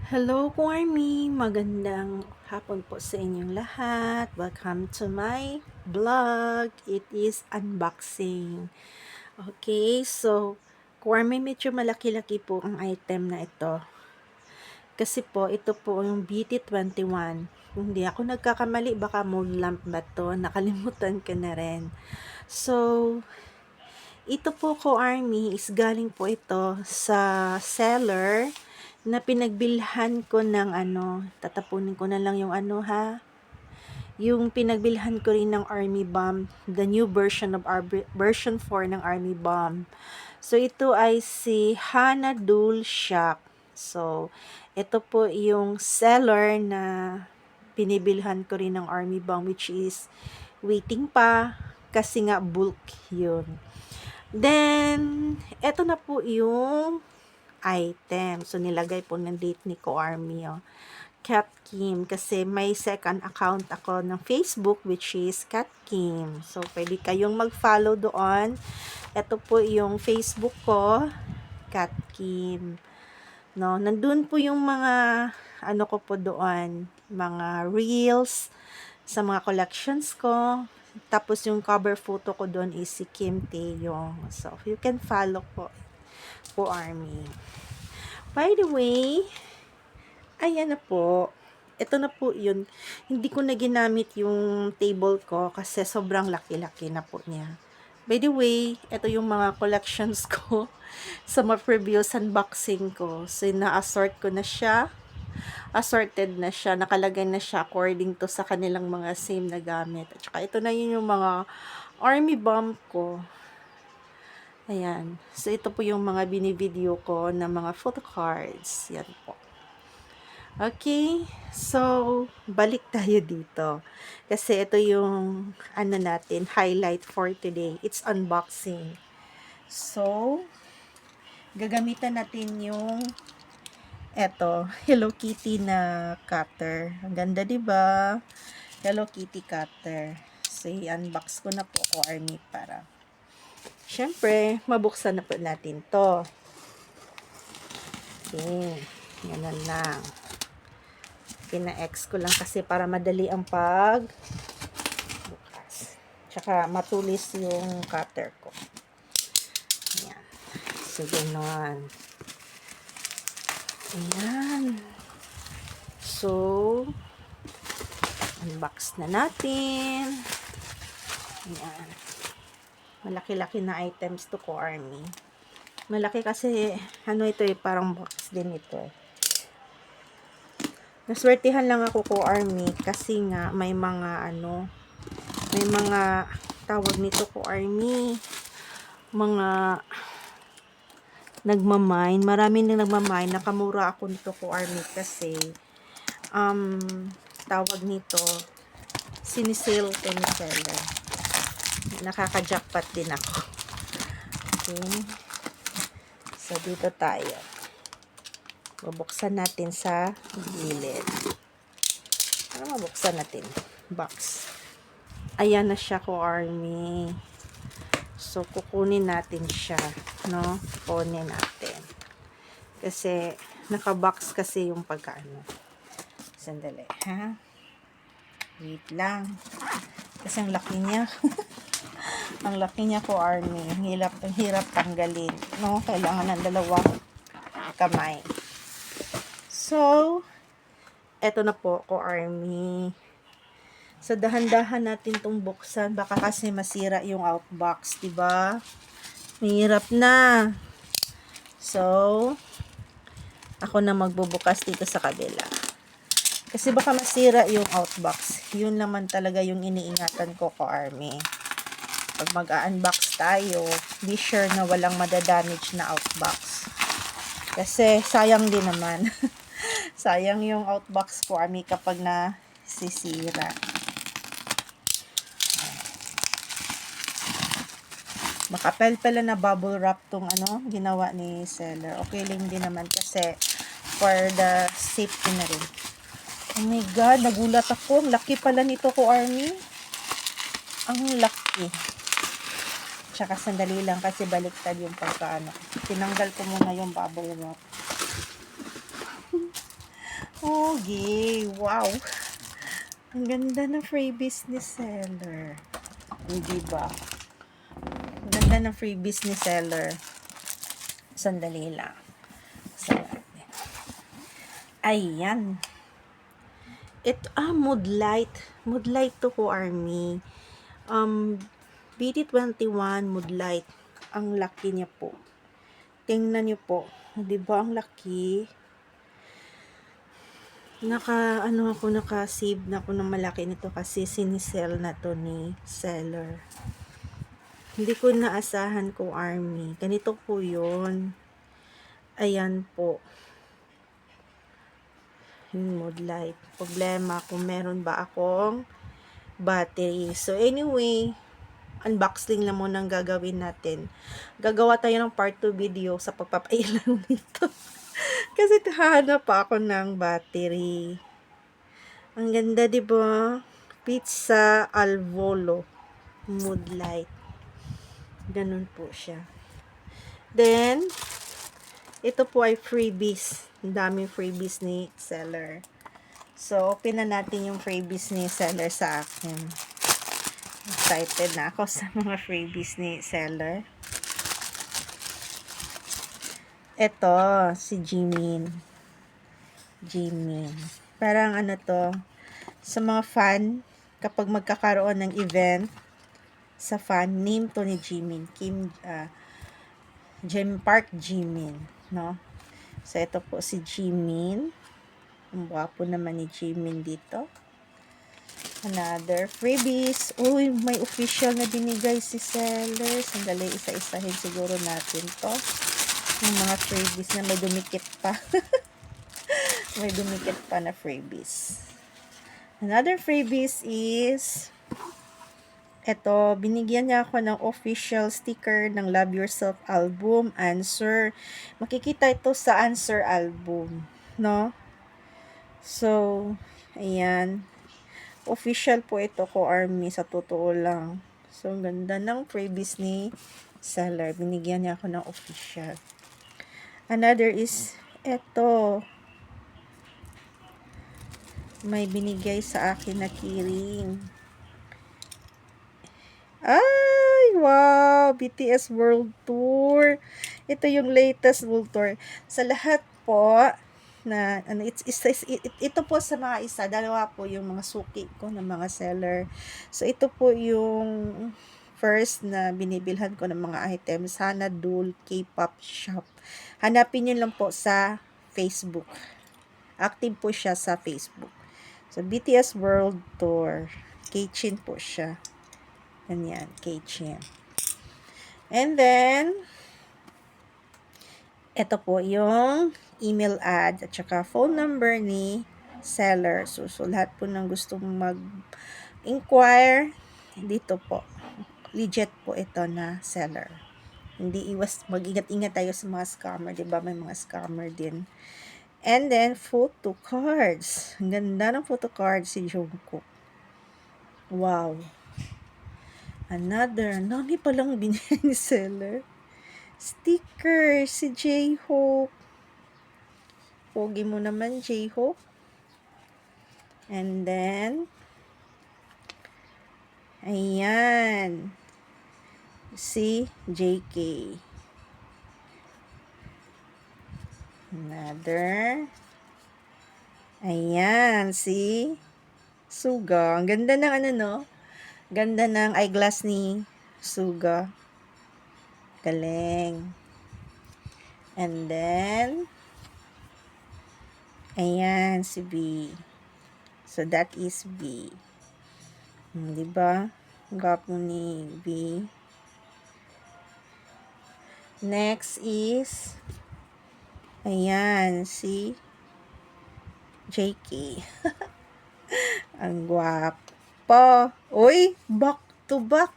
Hello, Army! Magandang hapon po sa inyong lahat. Welcome to my vlog. It is unboxing. Okay, so, Army, medyo malaki-laki po ang item na ito. Kasi po, ito po yung BT21. Kung hindi ako nagkakamali, baka moon lamp ba to? Nakalimutan ko na rin. So, ito po Army is galing po ito sa seller na pinagbilhan ko ng tatapunin ko na lang yung yung pinagbilhan ko rin ng Army Bomb, the new version of our version 4 ng Army Bomb. So ito ay si Hana Dual Shock. So ito po yung seller na pinibilhan ko rin ng Army Bomb, which is waiting pa kasi nga bulk yun. Then, eto na po yung item. So, nilagay po ng date ni Army, Kat Kim. Kasi may second account ako ng Facebook, which is Kat Kim. So, pwede kayong mag-follow doon. Ito po yung Facebook ko, Kat Kim. No, nandun po yung mga, ko po doon, mga reels, sa mga collections ko. Tapos yung cover photo ko doon is si Kim Taeyong. So, you can follow po Army. By the way, ayan na po. Ito na po yun. Hindi ko na ginamit yung table ko kasi sobrang laki-laki na po niya. By the way, ito yung mga collections ko sa mga previous unboxing ko. So, na-assort ko na siya. Assorted na siya, nakalagay na siya according to sa kanilang mga same na gamit. At saka ito na yun yung mga Army Bomb ko. Ayan. So, ito po yung mga binivideo ko na mga photo cards. Yan po. Okay. So, balik tayo dito. Kasi ito yung natin, highlight for today. It's unboxing. So, gagamitan natin yung Hello Kitty na cutter. Ang ganda, 'di ba? Hello Kitty cutter. So, i-unbox ko na po Army para syempre, mabuksan na po natin 'to. Okay. Ganun lang. Pina-X ko lang kasi para madali ang bukas. Tsaka matulis yung cutter ko. Ayan. So, ganun. Ayan. So, unbox na natin. Ayan. Malaki-laki na items to Army. Malaki kasi, ito parang box din ito. Naswertihan lang ako Army kasi nga may mga may mga tawag nito Army. Mga nagmamine. Marami nang nagmamine. Nakamura ako nito Army kasi tawag nito sinisale ko ni seller. Nakaka-jackpot din ako. Okay. So, dito tayo. Bubuksan natin sa gilid. Ano mabuksan natin? Box. Ayan na siya Army. So, kukunin natin siya. No? Kukunin natin. Kasi, naka-box kasi yung pagkaano. Sandali, ha? Wait lang. Kasi ang laki niya. Ang laki niya Army. Ang hirap tanggalin. No? Kailangan ng dalawang kamay. So, eto na po Army. So, dahan-dahan natin itong buksan. Baka kasi masira yung outbox, diba? Mahirap na. So, ako na magbubukas dito sa kabila. Kasi baka masira yung outbox. Yun naman talaga yung iniingatan ko Army. Pag mag-unbox tayo, be sure na walang madadamage na outbox. Kasi sayang din naman. Sayang yung outbox Army kapag nasisira. Makapal pala na bubble wrap tong ginawa ni seller. Okay lang din naman kasi for the safety na rin. Oh my God, nagulat ako. Ang laki pala nito Army. Ang laki. Tsaka sandali lang kasi baliktad yung pagkaano. Tinanggal ko muna yung bubble wrap. Okay, wow. Ang ganda ng freebies ni seller. Hindi ba? Ang ganda ng freebies ni seller. Sandali lang. Ayan. Ito, mood light. Mood light to ko, Army. BT21 mood light. Ang laki niya po. Tingnan niyo po. Di ba ang laki? Naka-save na ako ng malaki nito kasi sinisell na to ni seller. Hindi ko naasahan ko, Army. Ganito po yun. Ayan po. Yung mood light. Problema kung meron ba akong battery. So, anyway, unboxing lang muna ang gagawin natin. Gagawa tayo ng part 2 video sa pagpapailan nito. Kasi hahanap pa ako ng battery. Ang ganda, di ba? Pizza al volo mood light. Ganun po siya. Then, ito po ay freebies. Ang daming freebies ni seller. So, open na natin yung freebies ni seller sa akin. Excited na ako sa mga freebies ni seller. Ito, si Jimin. Jimin. Parang ano to, sa mga fan, kapag magkakaroon ng event, sa fan, name to ni Jimin. Park Jimin, no? So, ito po si Jimin. Ang gwapo naman ni Jimin dito. Another freebies. Uy, may official na binigay si seller. Sandali, isa-isahin siguro natin to. Yung mga freebies na may dumikit pa. May dumikit pa na freebies. Another freebies is eto, binigyan niya ako ng official sticker ng Love Yourself album, Answer. Makikita ito sa Answer album, no? So, ayan. Official po ito ko, Army, sa totoo lang. So, ang ganda ng freebies ni seller. Binigyan niya ako ng official. Another is eto. May binigay sa akin na keyring. Ay, wow! BTS World Tour. Ito yung latest World Tour. Sa lahat po, na ano, ito po sa mga isa, dalawa po yung mga suki ko ng mga seller. So, ito po yung first na binibilhan ko ng mga items. Hanadul K-pop shop. Hanapin nyo lang po sa Facebook. Active po siya sa Facebook. So, BTS World Tour. Keychain po siya. Ganyan, keychain. And then, ito po yung email ad at saka phone number ni seller. So lahat po ng gustong mag-inquire, dito po. Legit po ito na seller. Hindi mag-ingat-ingat tayo sa mga scammer, di ba? May mga scammer din. And then, photo cards. Ang ganda ng photo cards si Jungkook. Wow. Another, nami palang binili ni seller. Sticker, si J-Hope. Pogi mo naman, J-Hope. And then, ayan. Si JK. Another. Ayan, si Suga. Ang ganda ng ano, no? Ganda ng eyeglass ni Suga. Galing. And then, ayan, si B. So, that is B. Diba? Gwapo ni B. Next is, ayan, si JK. Ang gwapo. Uy, back to back.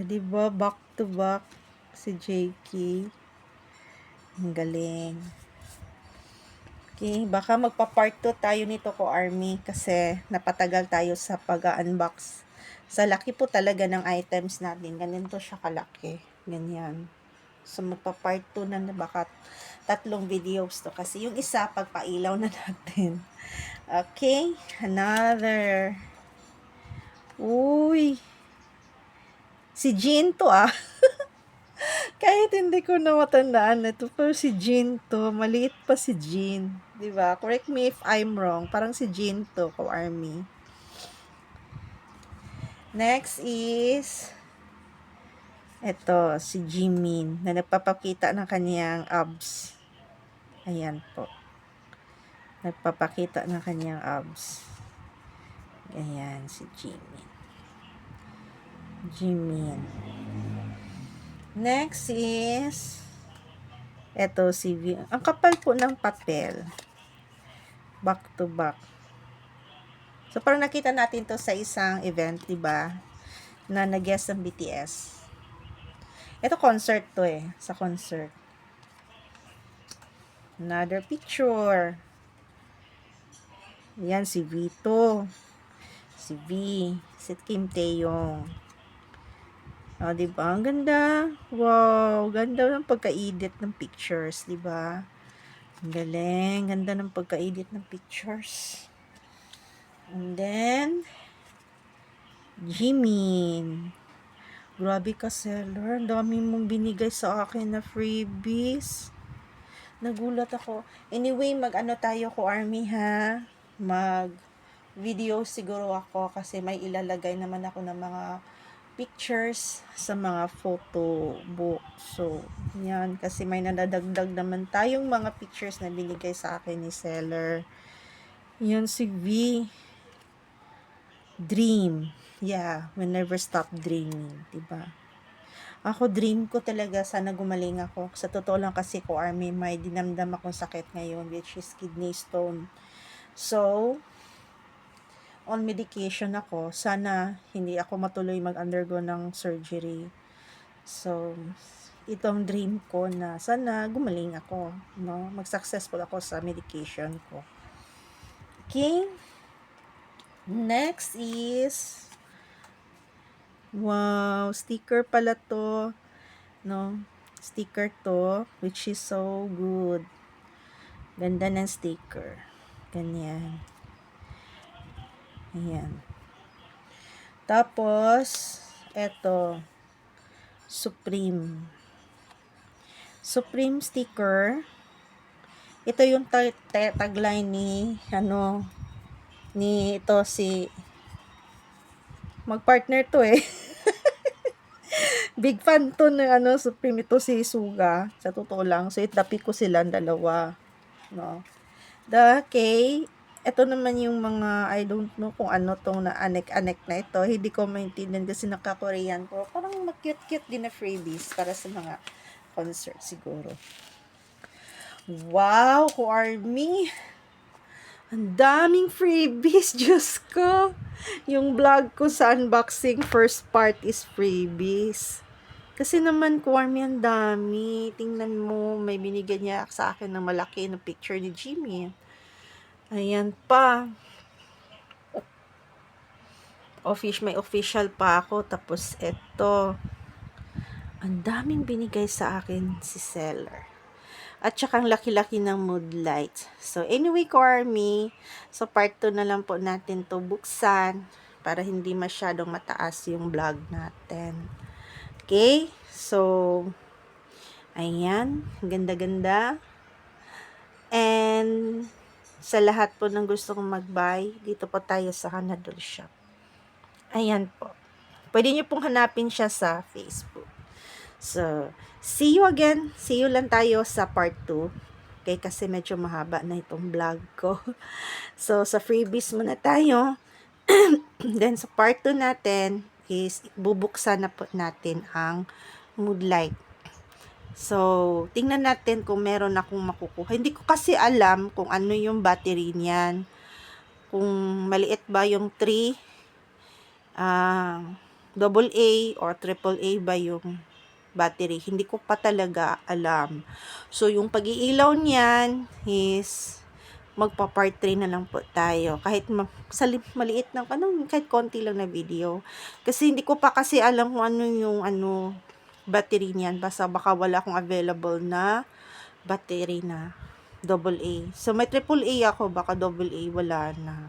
Diba? Back to back si JK. Ang galing. Okay, baka magpa-part 2 tayo nito ko, Army, kasi napatagal tayo sa pag-unbox. Sa laki po talaga ng items natin. Ganito siya kalaki. Ganyan. So, magpa-part 2 na baka tatlong videos to kasi yung isa pagpailaw na natin. Okay, another. Uy, si Jean to ah. Kahit hindi ko na matandaan ito, pero si Jean to, maliit pa si Jean, 'di ba? Correct me if I'm wrong, parang si Jean to, Ko-Army. Next is ito, si Jimin na nagpapakita ng kanyang abs. Ayan po. Nagpapakita ng kanyang abs. Ayan, si Jimin. Jimin. Next is ito si V. Ang kapal po ng papel. Back to back. So, parang nakita natin to sa isang event, di ba? Na nag-guest ng BTS. Ito concert to eh. Sa concert. Another picture. Yan, si Vito. Si V. Si Kim Taeyong. O, diba? Ang ganda. Wow. Ganda ng pagka-edit ng pictures, diba? Ang galing. Ganda ng pagka-edit ng pictures. And then, Jimin. Grabe ka, seller. Ang dami mong binigay sa akin na freebies. Nagulat ako. Anyway, mag-ano tayo ko, Army, ha? Mag-video siguro ako kasi may ilalagay naman ako ng mga pictures sa mga photo book. So, yan. Kasi may nadadagdag naman tayong mga pictures na binigay sa akin ni seller. Yan si V. Dream. Yeah, we never stop dreaming, diba? Ako, dream ko talaga, sana gumaling ako. Sa totoo lang kasi ko, Army, may dinamdam akong sakit ngayon, which is kidney stone. So, on medication ako. Sana hindi ako matuloy mag-undergo ng surgery. So, itong dream ko na sana gumaling ako, no? Mag-successful ako sa medication ko. Okay? Next is wow, sticker pala to, no? Sticker to, which is so good. Ganda ng sticker. Ganyan. Ayan. Tapos, eto, Supreme. Supreme sticker. Ito yung tagline ni, ni ito si, magpartner to eh. Big fan to ng Supreme. Ito si Suga. Sa totoo lang. So, itapi ko silang dalawa. No? Okay. Ito naman yung mga, I don't know kung ano tong na anek-anek na ito. Hindi ko maintindihan kasi naka-Korean ko. Parang mag-cute-cute din na freebies para sa mga concert siguro. Wow, Ko-Army! Ang daming freebies, Diyos ko! Yung vlog ko sa unboxing, first part is freebies. Kasi naman, Ko-Army, ang dami. Tingnan mo, may binigyan niya sa akin ng malaki na picture ni Jimmy. Ayan pa. May official pa ako. Tapos, eto. Ang daming binigay sa akin si seller. At saka ang laki-laki ng mood light. So, anyway, Ko-Army, so part 2 na lang po natin to buksan para hindi masyadong mataas yung vlog natin. Okay? So, ayan. Ganda-ganda. And, sa lahat po ng gusto kong mag-buy, dito po tayo sa Hanadol Shop. Ayan po. Pwede nyo pong hanapin siya sa Facebook. So, see you again. See you lang tayo sa part 2. Okay, kasi medyo mahaba na itong vlog ko. So, sa freebies muna tayo. Then, sa part 2 natin is bubuksan na po natin ang mood light. So, tingnan natin kung meron akong makukuha. Hindi ko kasi alam kung ano yung battery niyan. Kung maliit ba yung 3, AA or AAA ba yung battery. Hindi ko pa talaga alam. So, yung pag-iilaw niyan is magpa-part 3 na lang po tayo. Kahit maliit lang, kahit konti lang na video. Kasi hindi ko pa kasi alam kung ano yung battery niyan. Basta baka wala akong available na battery na. Double A. So, may triple A ako. Baka double A, wala na.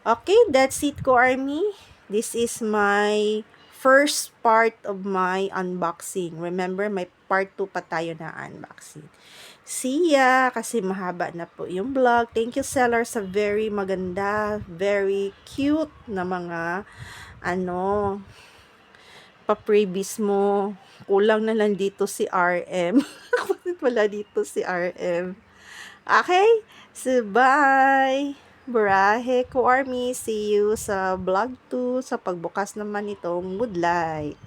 Okay, that's it, Ko-Army. This is my first part of my unboxing. Remember, may part 2 pa tayo na unboxing. See ya! Kasi mahaba na po yung vlog. Thank you, seller, sa very maganda, very cute na mga, pa-previous mo. Kulang na lang dito si RM. Bakit wala dito si RM? Okay? So, bye! Burahe ko, Army. See you sa vlog 2 sa pagbukas naman itong Moodlight.